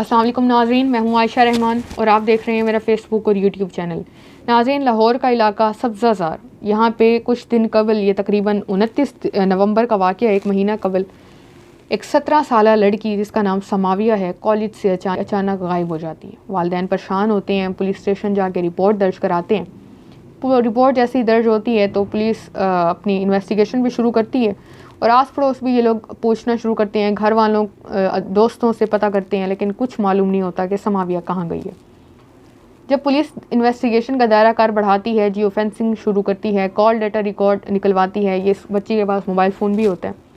अस्सलाम वालेकुम नाज़रीन, मैं हूँ आयशा रहमान और आप देख रहे हैं मेरा फेसबुक और यूट्यूब चैनल। नाज़रीन, लाहौर का इलाका सब्ज़ाज़ार, यहाँ पे कुछ दिन कबल, ये तकरीबन 29 नवंबर का वाक़या, एक महीना कबल, एक 17 साला लड़की जिसका नाम समाविया है, कॉलेज से अचानक गायब हो जाती है। वालिदैन परेशान होते हैं, पुलिस स्टेशन जाके रिपोर्ट दर्ज कराते हैं। रिपोर्ट जैसे ही दर्ज होती है तो पुलिस अपनी इन्वेस्टिगेशन भी शुरू करती है और आस पड़ोस भी ये लोग पूछना शुरू करते हैं, घर वालों दोस्तों से पता करते हैं, लेकिन कुछ मालूम नहीं होता कि समाविया कहाँ गई है। जब पुलिस इन्वेस्टिगेशन का दायरा कार बढ़ाती है, जियो फेंसिंग शुरू करती है, कॉल डाटा रिकॉर्ड निकलवाती है, ये बच्ची के पास मोबाइल फ़ोन भी होता है।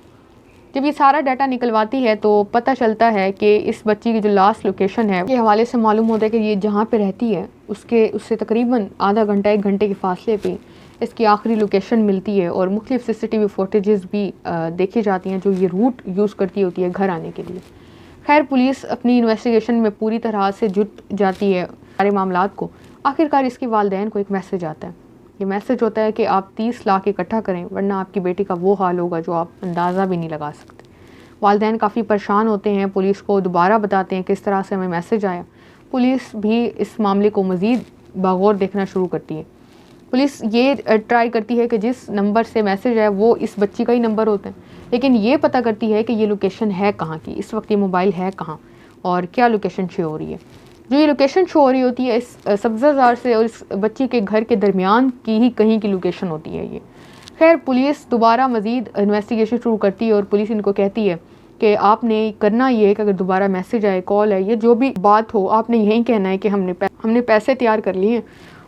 जब ये सारा डाटा निकलवाती है तो पता चलता है कि इस बच्ची की जो लास्ट लोकेशन है के हवाले से मालूम होता है कि ये जहाँ पे रहती है उससे तकरीबन आधा घंटा 1 घंटे के फासले पे इसकी आखिरी लोकेशन मिलती है और मुख्तलिफ CCTV फुटेजेस भी देखी जाती हैं जो ये रूट यूज़ करती होती है घर आने के लिए। खैर, पुलिस अपनी इन्वेस्टिगेशन में पूरी तरह से जुट जाती है सारे मामलात को। आखिरकार इसके वालिदैन को एक मैसेज आता है। ये मैसेज होता है कि आप 30 लाख इकट्ठा करें, वरना आपकी बेटी का वो हाल होगा जो आप अंदाज़ा भी नहीं लगा सकते। वालिदैन काफ़ी परेशान होते हैं, पुलिस को दोबारा बताते हैं किस तरह से हमें मैसेज आया। पुलिस भी इस मामले को मज़ीद बागौर देखना शुरू करती है। पुलिस ये ट्राई करती है कि जिस नंबर से मैसेज है वो इस बच्ची का ही नंबर होता है, लेकिन ये पता करती है कि ये लोकेशन है कहाँ की, इस वक्त ये मोबाइल है कहाँ और क्या लोकेशन शो हो रही है। जो ये लोकेशन शो हो रही होती है इस सब्ज़ाज़ार से और इस बच्ची के घर के दरमियान की ही कहीं की लोकेशन होती है ये। खैर, पुलिस दोबारा मज़ीद इन्वेस्टिगेशन शुरू करती है और पुलिस इनको कहती है कि आपने करना ये है कि अगर दोबारा मैसेज आए, कॉल है, ये जो भी बात हो, आपने यही कहना है कि हमने पैसे तैयार कर लिए हैं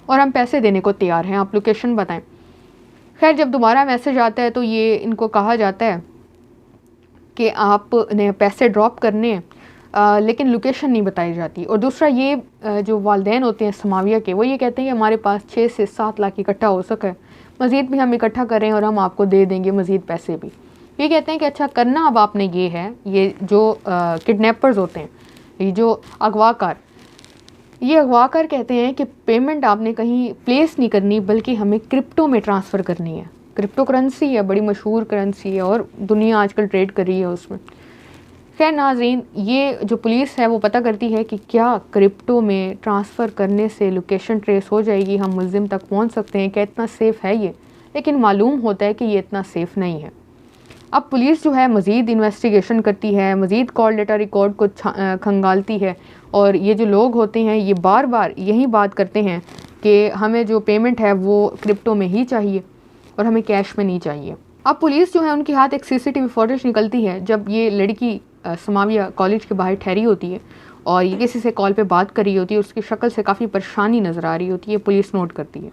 और हम पैसे देने को तैयार हैं, आप लोकेशन बताएं। खैर, जब दोबारा मैसेज आता है तो ये इनको कहा जाता है कि आपने पैसे ड्रॉप करने हैं, लेकिन लोकेशन नहीं बताई जाती। और दूसरा ये जो वालिदैन होते हैं समाविया के, वो ये कहते हैं कि हमारे पास 6 से 7 लाख इकट्ठा हो सका है, मज़ीद भी हम इकट्ठा करें और हम आपको दे देंगे मज़ीद पैसे भी। ये कहते हैं कि अच्छा करना अब आपने ये है, ये जो किडनैपर्स होते हैं, ये जो अगवाकार, ये अगवाकार कहते हैं कि पेमेंट आपने कहीं प्लेस नहीं करनी, बल्कि हमें क्रिप्टो में ट्रांसफ़र करनी है। क्रिप्टो करेंसी है, बड़ी मशहूर करेंसी है और दुनिया आजकल ट्रेड कर रही है उसमें। खैर नाज़रीन, ये जो पुलिस है वो पता करती है कि क्या क्रिप्टो में ट्रांसफ़र करने से लोकेशन ट्रेस हो जाएगी, हम मुल्ज़िम तक पहुंच सकते हैं, क्या इतना सेफ़ है ये। लेकिन मालूम होता है कि ये इतना सेफ़ नहीं है। अब पुलिस जो है मज़ीद इन्वेस्टिगेशन करती है, मज़ीद कॉल डाटा रिकॉर्ड को खंगालती है और ये जो लोग होते हैं ये बार बार यही बात करते हैं कि हमें जो पेमेंट है वो क्रिप्टो में ही चाहिए और हमें कैश में नहीं चाहिए। अब पुलिस जो है उनके हाथ एक CCTV फुटेज निकलती है जब ये लड़की समाविया कॉलेज के बाहर ठहरी होती है और ये किसी से कॉल पे बात कर रही होती है, उसकी शक्ल से काफ़ी परेशानी नज़र आ रही होती है, पुलिस नोट करती है।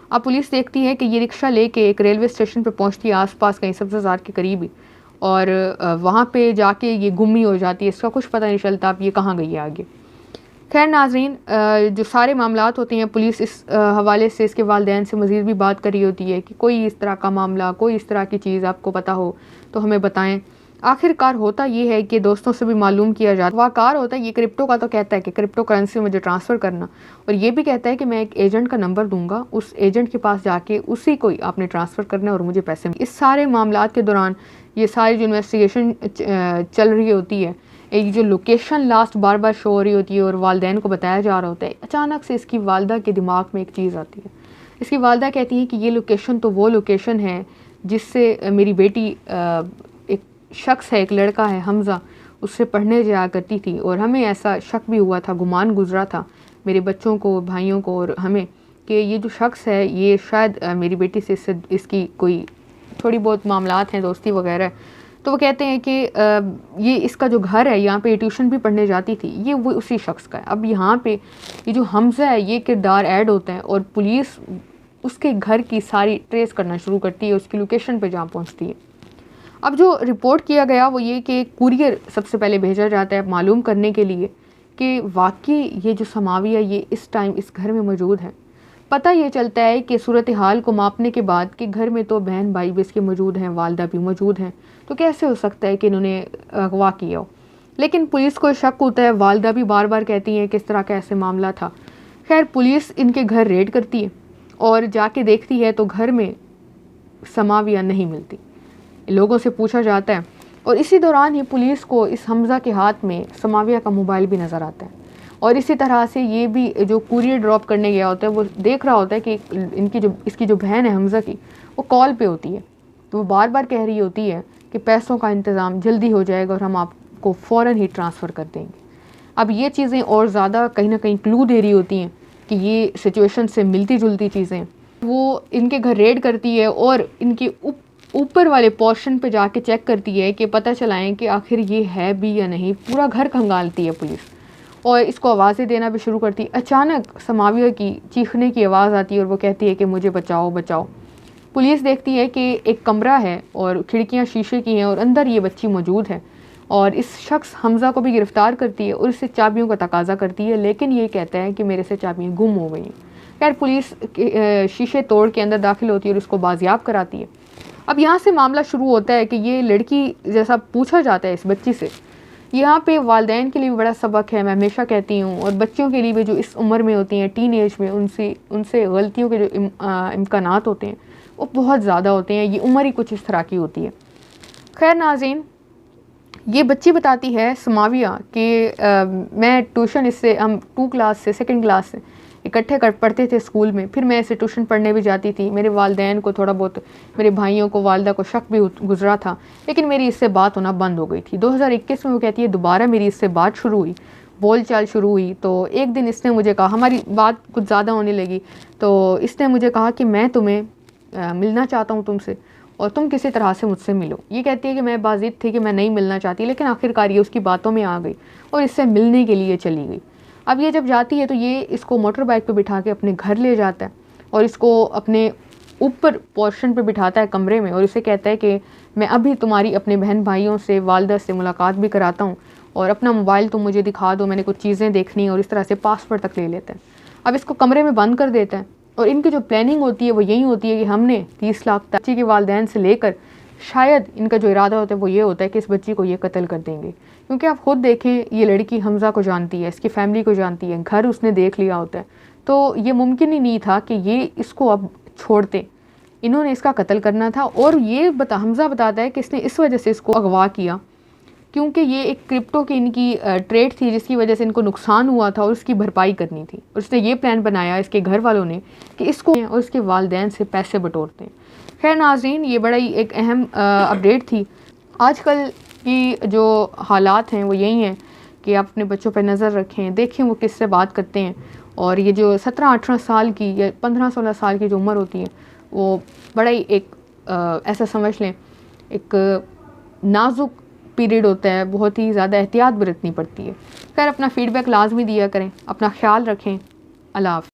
अब पुलिस देखती है कि ये रिक्शा लेके एक रेलवे स्टेशन पे पहुंचती है, आसपास कहीं सब्ज़ाज़ार के करीब ही, और वहाँ पे जाके ये गुम्मी हो जाती है, इसका कुछ पता नहीं चलता अब ये कहाँ गई है आगे। खैर नाज़रीन, जो सारे मामलात होते हैं, पुलिस इस हवाले से इसके वालिदैन से मज़ीद भी बात कर रही होती है कि कोई इस तरह का मामला, कोई इस तरह की चीज़ आपको पता हो तो हमें बताएं। आखिरकार होता ये है कि दोस्तों से भी मालूम किया जाता, वाकार होता है ये क्रिप्टो का, तो कहता है कि क्रिप्टो करेंसी मुझे ट्रांसफ़र करना, और ये भी कहता है कि मैं एक एजेंट का नंबर दूंगा, उस एजेंट के पास जाके उसी को आपने ट्रांसफ़र करना और मुझे पैसे। इस सारे मामलात के दौरान ये सारी जो इन्वेस्टिगेशन चल रही होती है, एक जो लोकेशन लास्ट बार बार शो हो रही होती है और वालिदैन को बताया जा रहा होता है, अचानक से इसकी वालदा के दिमाग में एक चीज़ आती है। इसकी वालदा कहती है कि ये लोकेशन तो वो लोकेशन है जिससे मेरी बेटी, एक शख्स है, एक लड़का है हमज़ा, उससे पढ़ने जाया करती थी और हमें ऐसा शक भी हुआ था, गुमान गुजरा था मेरे बच्चों को, भाइयों को और हमें, कि ये जो शख्स है ये शायद मेरी बेटी से इसकी कोई थोड़ी बहुत मामलात हैं, दोस्ती वगैरह। तो वो कहते हैं कि ये इसका जो घर है, यहाँ पे ट्यूशन भी पढ़ने जाती थी, ये वो उसी शख्स का है। अब यहाँ पे ये जो हमज़ा है ये किरदार ऐड होता है और पुलिस उसके घर की सारी ट्रेस करना शुरू करती है, उसकी लोकेशन पे जहाँ पहुँचती है। अब जो रिपोर्ट किया गया वो ये कि कुरियर सबसे पहले भेजा जाता है मालूम करने के लिए कि वाकई ये जो समाविया ये इस टाइम इस घर में मौजूद है। पता ये चलता है कि सूरत हाल को मापने के बाद कि घर में तो बहन भाई भी इसके मौजूद हैं, वालदा भी मौजूद हैं, तो कैसे हो सकता है कि इन्होंने अगवा किया हो। लेकिन पुलिस को शक होता है, वालदा भी बार बार कहती हैं किस तरह का ऐसे मामला था। खैर, पुलिस इनके घर रेड करती है और जाके देखती है तो घर में समाविया नहीं मिलती। लोगों से पूछा जाता है और इसी दौरान ही पुलिस को इस हमज़ा के हाथ में समाविया का मोबाइल भी नज़र आता है। और इसी तरह से ये भी जो कुरियर ड्रॉप करने गया होता है वो देख रहा होता है कि इसकी जो बहन है हमज़ा की, वो कॉल पे होती है। तो वो बार बार कह रही होती है कि पैसों का इंतज़ाम जल्दी हो जाएगा और हम आपको फ़ौरन ही ट्रांसफ़र कर देंगे। अब ये चीज़ें और ज़्यादा कहीं ना कहीं क्लू दे रही होती हैं कि ये सिचुएशन से मिलती जुलती चीज़ें। वो इनके घर रेड करती है और इनके ऊपर वाले पोर्शन पे जाके चेक करती है कि पता चलाएं कि आखिर ये है भी या नहीं। पूरा घर खंगालती है पुलिस और इसको आवाज़ें देना भी शुरू करती है। अचानक समाविया की चीखने की आवाज़ आती है और वो कहती है कि मुझे बचाओ बचाओ। पुलिस देखती है कि एक कमरा है और खिड़कियां शीशे की हैं और अंदर ये बच्ची मौजूद है और इस शख्स हमज़ा को भी गिरफ़्तार करती है और इससे चाबियों का तकाजा करती है, लेकिन ये कहता है कि मेरे से चाबियाँ गुम हो गई हैं। खैर पुलिस शीशे तोड़ के अंदर दाखिल होती है और उसको बाजियाब कराती है। अब यहाँ से मामला शुरू होता है कि ये लड़की जैसा पूछा जाता है इस बच्ची से, यहाँ पे वालिदैन के लिए भी बड़ा सबक है, मैं हमेशा कहती हूँ, और बच्चों के लिए भी जो इस उम्र में होती हैं, टीन एज में, उनसे गलतियों के जो इम्कानात होते हैं वो बहुत ज़्यादा होते हैं। ये उम्र ही कुछ इस तरह की होती है। खैर नाज़रीन, ये बच्ची बताती है समाविया कि मैं ट्यूशन इससे, हम 2 क्लास से 2nd क्लास से इकट्ठे पढ़ते थे स्कूल में, फिर मैं इसे ट्यूशन पढ़ने भी जाती थी। मेरे वालिदैन को थोड़ा बहुत, मेरे भाइयों को, वालिदा को शक भी गुजरा था, लेकिन मेरी इससे बात होना बंद हो गई थी। 2021 में वो कहती है दोबारा मेरी इससे बात शुरू हुई, बोल चाल शुरू हुई। तो एक दिन इसने मुझे कहा, हमारी बात कुछ ज़्यादा होने लगी, तो इसने मुझे कहा कि मैं तुम्हें मिलना चाहता हूँ तुमसे और तुम किसी तरह से मुझसे मिलो। ये कहती है कि मैं बाज़िद थी कि मैं नहीं मिलना चाहती, लेकिन आखिरकार ये उसकी बातों में आ गई और इससे मिलने के लिए चली गई। अब ये जब जाती है तो ये इसको मोटर बाइक पे बिठा के अपने घर ले जाता है और इसको अपने ऊपर पोर्शन पे बिठाता है कमरे में और इसे कहता है कि मैं अभी तुम्हारी अपने बहन भाइयों से, वालिदा से मुलाकात भी कराता हूँ और अपना मोबाइल तुम मुझे दिखा दो, मैंने कुछ चीज़ें देखनी है, और इस तरह से पासवर्ड तक ले लेता है। अब इसको कमरे में बंद कर देता है और इनकी जो प्लानिंग होती है वो यही होती है कि हमने 30 लाख बच्ची के वालिदैन से लेकर, शायद इनका जो इरादा होता है वो ये होता है कि इस बच्ची को ये कत्ल कर देंगे। क्योंकि आप खुद देखें, ये लड़की हमज़ा को जानती है, इसकी फैमिली को जानती है, घर उसने देख लिया होता है, तो ये मुमकिन ही नहीं था कि ये इसको अब छोड़ते। इन्होंने इसका कत्ल करना था। और ये हमज़ा बताता है कि इसने इस वजह से इसको अगवा किया क्योंकि ये एक क्रिप्टो की इनकी ट्रेड थी जिसकी वजह से इनको नुकसान हुआ था और उसकी भरपाई करनी थी। और उसने ये प्लान बनाया इसके घर वालों ने कि इसको और इसके वालिदैन से पैसे बटोरते हैं। खैर नाज़रीन, ये बड़ा ही एक अहम अपडेट थी। आजकल की जो हालात हैं वो यही हैं कि आप अपने बच्चों पर नज़र रखें, देखें वो किससे बात करते हैं। और ये जो 17-18 साल की या 15-16 साल की जो उम्र होती है वो बड़ा ही एक ऐसा समझ लें एक नाजुक पीरियड होता है, बहुत ही ज़्यादा एहतियात बरतनी पड़ती है। खैर अपना फ़ीडबैक लाजमी दिया करें, अपना ख्याल रखें। अल्लाह हाफ़िज़।